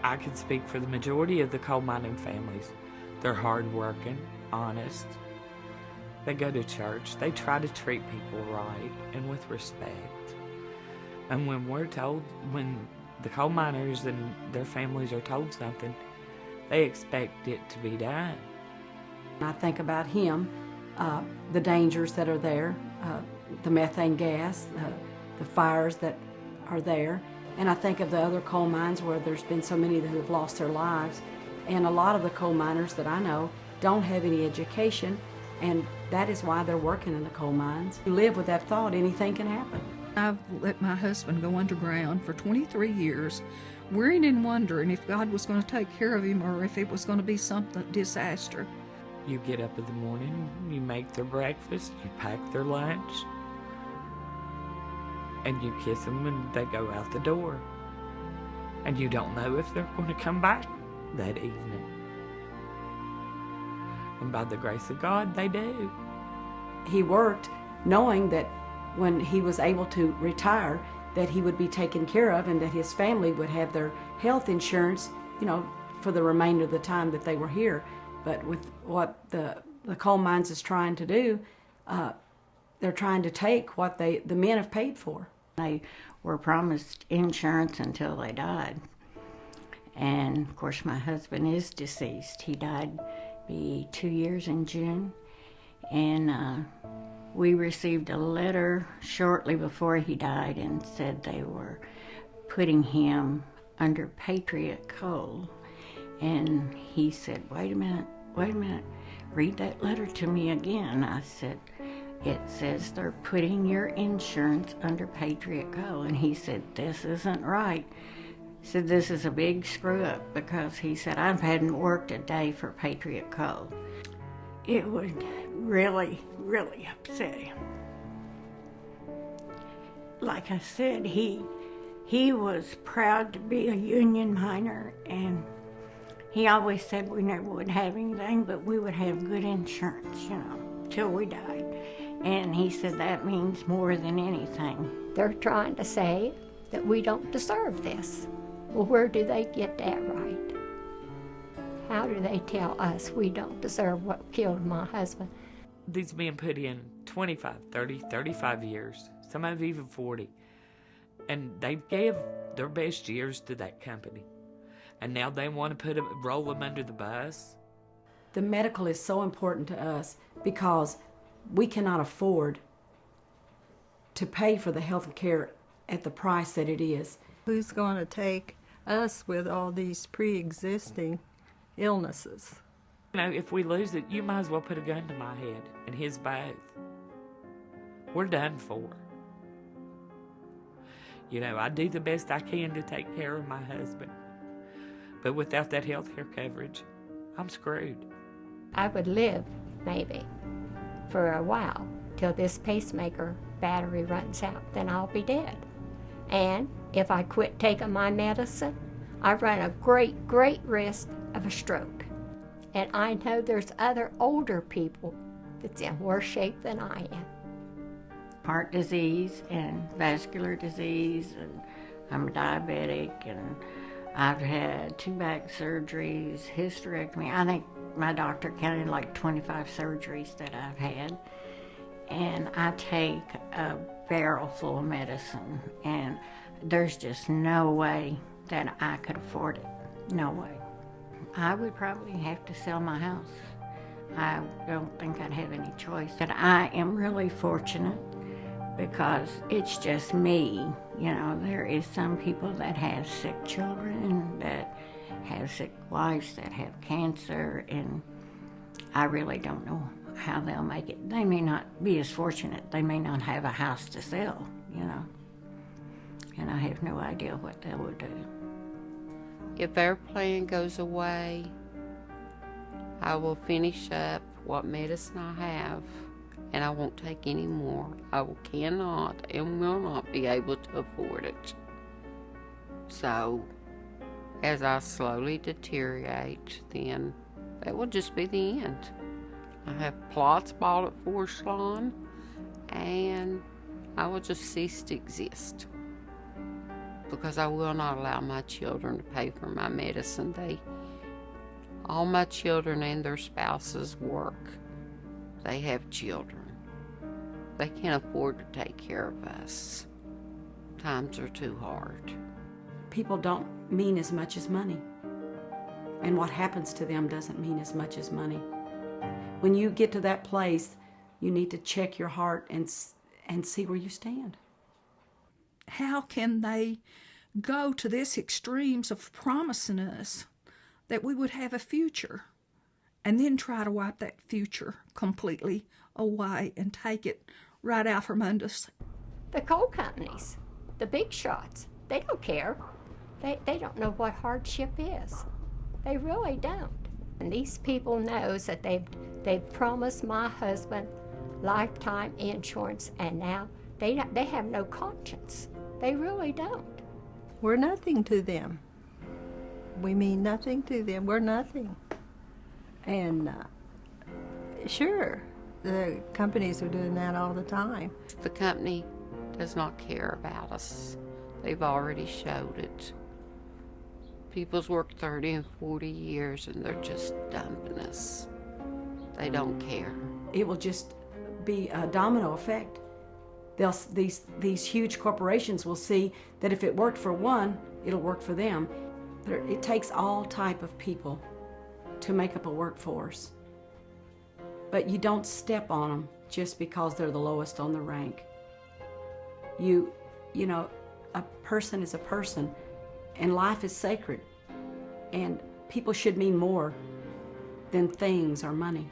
I can speak for the majority of the coal mining families. They're hardworking, honest. They go to church. They try to treat people right and with respect. And when the coal miners and their families are told something, they expect it to be done. I think about him, the dangers that are there, the methane gas, the fires that are there. And I think of the other coal mines where there's been so many who have lost their lives. And a lot of the coal miners that I know don't have any education, and that is why they're working in the coal mines. You live with that thought, anything can happen. I've let my husband go underground for 23 years, worrying and wondering if God was going to take care of him or if it was going to be something disaster. You get up in the morning, you make their breakfast, you pack their lunch, and you kiss them and they go out the door. And you don't know if they're going to come back that evening. And by the grace of God, they do. He worked knowing that when he was able to retire, that he would be taken care of and that his family would have their health insurance, for the remainder of the time that they were here. But with what the coal mines is trying to do, they're trying to take what the men have paid for. They were promised insurance until they died. And of course my husband is deceased. He died 2 years in June. And we received a letter shortly before he died and said they were putting him under Patriot coal. And he said, wait a minute, read that letter to me again. I said, it says they're putting your insurance under Patriot coal. And he said, this isn't right. He said, this is a big screw up, because he said, I hadn't worked a day for Patriot coal. It would really, really upset him. Like I said, he was proud to be a union miner, and he always said we never would have anything, but we would have good insurance, till we died. And he said that means more than anything. They're trying to say that we don't deserve this. Well, where do they get that right? How do they tell us we don't deserve what killed my husband? These men put in 25, 30, 35 years, some have even 40. And they gave their best years to that company. And now they want to roll them under the bus. The medical is so important to us because we cannot afford to pay for the health care at the price that it is. Who's going to take us with all these pre-existing illnesses? If we lose it, you might as well put a gun to my head and his both. We're done for. I do the best I can to take care of my husband. But without that health care coverage, I'm screwed. I would live, maybe, for a while, till this pacemaker battery runs out. Then I'll be dead. And if I quit taking my medicine, I run a great, great risk of a stroke. And I know there's other older people that's in worse shape than I am. Heart disease and vascular disease, and I'm diabetic, and I've had 2 back surgeries, hysterectomy. I think my doctor counted like 25 surgeries that I've had. And I take a barrel full of medicine, and there's just no way that I could afford it. No way. I would probably have to sell my house. I don't think I'd have any choice. But I am really fortunate because it's just me. There is some people that have sick children, that have sick wives, that have cancer, and I really don't know how they'll make it. They may not be as fortunate. They may not have a house to sell, and I have no idea what they will do. If our plan goes away, I will finish up what medicine I have, and I won't take any more. I cannot and will not be able to afford it. So, as I slowly deteriorate, then that will just be the end. I have plots bought at Forest Lawn, and I will just cease to exist. because I will not allow my children to pay for my medicine. All my children and their spouses work. They have children. They can't afford to take care of us. Times are too hard. People don't mean as much as money. And what happens to them doesn't mean as much as money. When you get to that place, you need to check your heart and see where you stand. How can they go to this extremes of promising us that we would have a future and then try to wipe that future completely away and take it right out from under us? The coal companies, the big shots, they don't care. They don't know what hardship is. They really don't. And these people knows that they've promised my husband lifetime insurance, and now they have no conscience. They really don't. We're nothing to them. We mean nothing to them. We're nothing. And sure, the companies are doing that all the time. The company does not care about us. They've already showed it. People's worked 30 and 40 years and they're just dumping us. They don't care. It will just be a domino effect. These huge corporations will see that if it worked for one, it'll work for them. It takes all type of people to make up a workforce. But you don't step on them just because they're the lowest on the rank. You know, a person is a person, and life is sacred. And people should mean more than things or money.